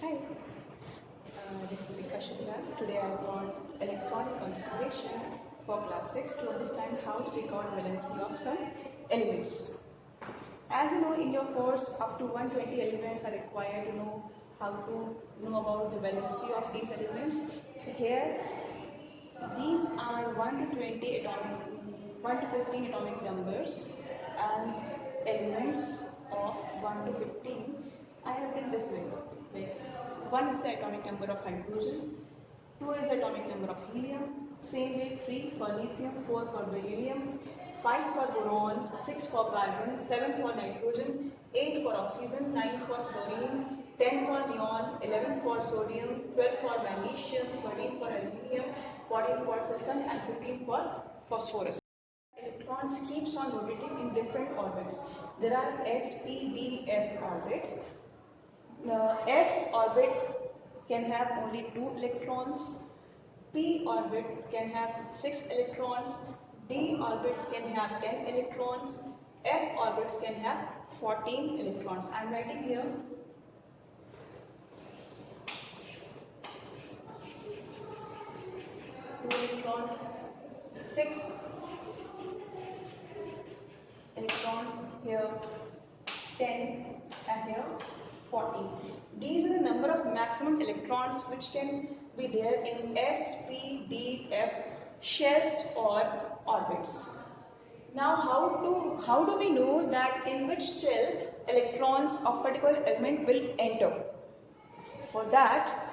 Hi, this is Rekha Shukla. Today I brought electronic configuration for class 6 to understand how to record valency of some elements. As you know, in your course, up to 120 elements are required to know how to know about the valency of these elements. So here, these are 1 to 20 atomic, 1 to 15 atomic numbers and elements of 1 to 15. I have written this way. Like 1 is the atomic number of hydrogen, 2 is the atomic number of helium, same way 3 for lithium, 4 for beryllium, 5 for boron, 6 for carbon, 7 for nitrogen, 8 for oxygen, 9 for fluorine, 10 for neon, 11 for sodium, 12 for magnesium, 13 for aluminium, 14 for silicon and 15 for phosphorus. Electrons keeps on rotating in different orbits. There are s, p, d, f orbits. S orbit can have only 2 electrons, P orbit can have 6 electrons, D orbits can have 10 electrons, F orbits can have 14 electrons. I am writing here 2 electrons, 6 electrons, here 10 and here 14. These are the number of maximum electrons which can be there in S, P, D, F shells or orbits. Now how do we know that in which shell electrons of particular element will enter? For that,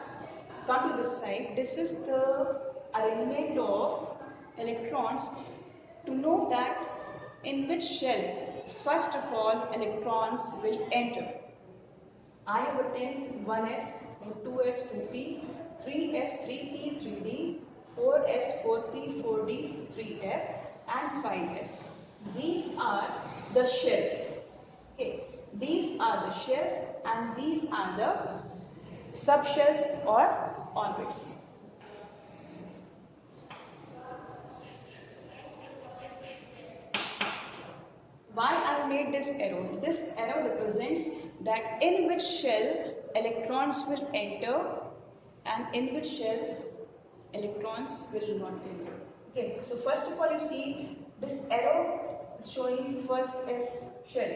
come to this side. This is the arrangement of electrons to know that in which shell first of all electrons will enter. I have obtained 1s, 2s, 2p, 3s, 3p, 3d, 4s, 4p, 4d, 3f and 5s. These are the shells. Okay, these are the shells and these are the subshells or orbits. Why I made this arrow? This arrow represents that in which shell electrons will enter and in which shell electrons will not enter. Okay, so first of all you see this arrow is showing first S shell.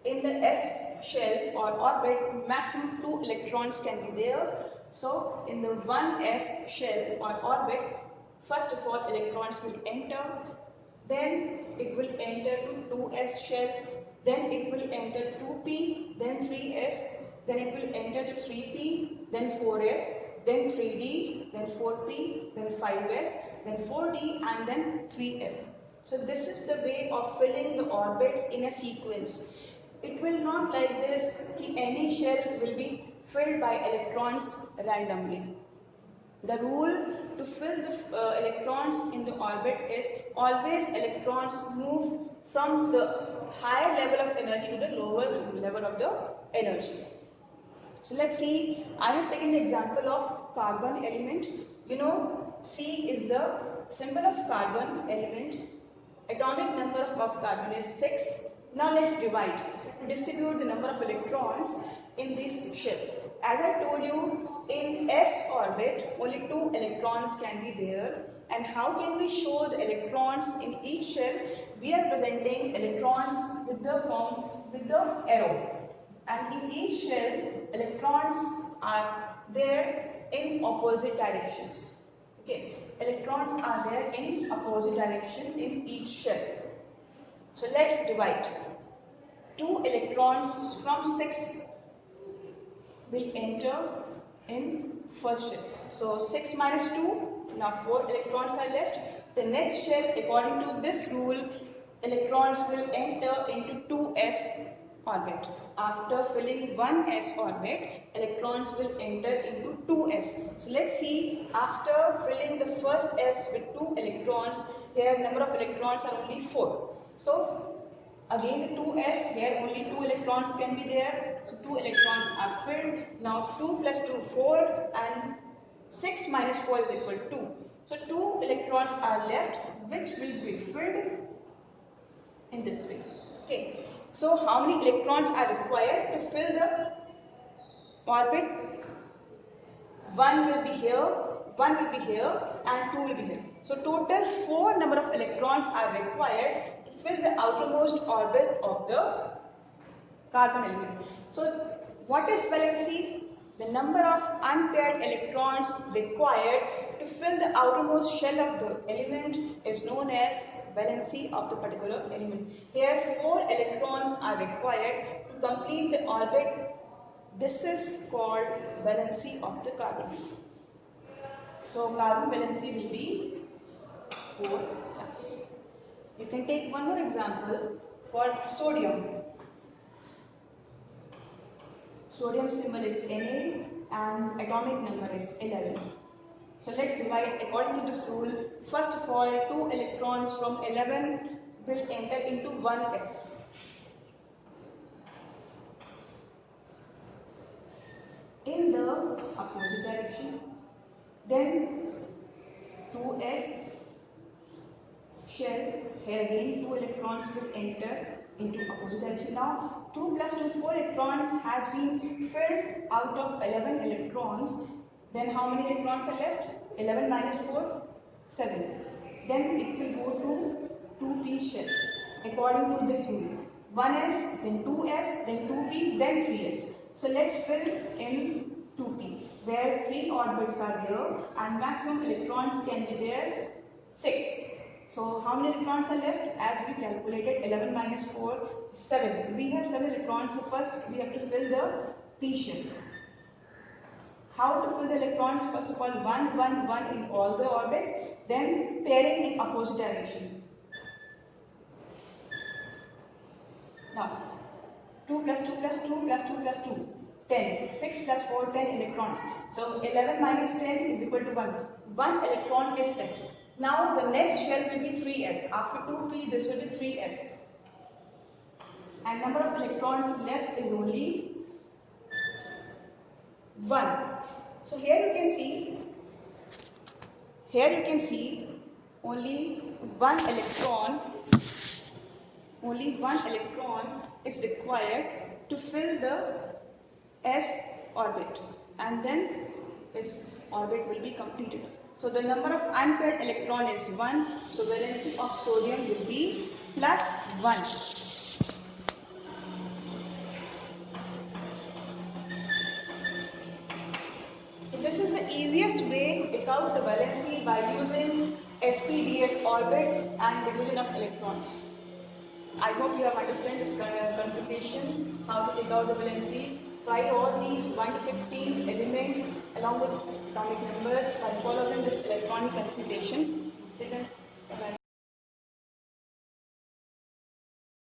In the S shell or orbit, maximum 2 electrons can be there. So in the 1s shell or orbit, first of all electrons will enter, then it will enter to 2s shell, then it will enter 2p, then 3s, then it will enter to 3p, then 4s, then 3d, then 4p, then 5s, then 4d and then 3f. So this is the way of filling the orbits in a sequence. It will not like this कि any shell will be filled by electrons randomly. The rule to fill the electrons in the orbit is always electrons move from the higher level of energy to the lower level of the energy. So let's see, I have taken the example of carbon element. You know, C is the symbol of carbon element. Atomic number of carbon is 6. Now let's divide to distribute the number of electrons in these shells. As I told you, in S orbit, only 2 electrons can be there. And how can we show the electrons in each shell? We are presenting electrons with the form, with the arrow. And in each shell, electrons are there in opposite directions. Okay, electrons are there in opposite direction in each shell. So let's divide. 2 electrons from 6 will enter in first shell. So 6 minus 2, now 4 electrons are left. The next shell, according to this rule, electrons will enter into 2s orbit. After filling 1s orbit, electrons will enter into 2s. So let's see, after filling the first s with 2 electrons, here number of electrons are only 4. So again the 2s, here only 2 electrons can be there. So 2 electrons are filled. Now 2 plus 2, 4 and 6 minus 4 is equal to 2. So 2 electrons are left which will be filled in this way. Okay. So how many electrons are required to fill the orbit, one will be here, one will be here, and two will be here. So total 4 number of electrons are required to fill the outermost orbit of the carbon element. So what is valency? The number of unpaired electrons required to fill the outermost shell of the element is known as valency of the particular element. Here 4 electrons are required to complete the orbit. This is called valency of the carbon. So carbon valency will be 4 plus. You can take one more example for sodium. Sodium symbol is Na and atomic number is 11. So let's divide according to this rule. First of all, 2 electrons from 11 will enter into 1s. In the opposite direction. Then 2s shell, here again 2 electrons will enter into opposite direction. Now 2 plus 2, 4 electrons has been filled out of 11 electrons. Then how many electrons are left? 11 minus 4, 7. Then it will go to 2p shell according to this rule. 1s, then 2s, then 2p, then 3s. So let's fill in 2p where 3 orbits are there and maximum electrons can be there 6. So how many electrons are left? As we calculated, 11 minus 4, 7. We have 7 electrons, so first we have to fill the p shell. How to fill the electrons? First of all, 1, 1, 1 in all the orbits, then pairing in opposite direction. Now, 2 plus 2 plus 2 plus 2 plus 2, 10. 6 plus 4, 10 electrons. So 11 minus 10 is equal to 1. 1 electron is left. Now the next shell will be 3s. After 2p, this will be 3s. And number of electrons left is only 1. So here you can see only one electron is required to fill the s orbit, and then this orbit will be completed. So the number of unpaired electron is 1. So valency of sodium will be plus 1. So this is the easiest way to take out the valency by using SPDF orbit and division of electrons. I hope you have understood this configuration, how to take out the valency. Try all these 1 to 15 elements along with atomic numbers by following this electronic configuration.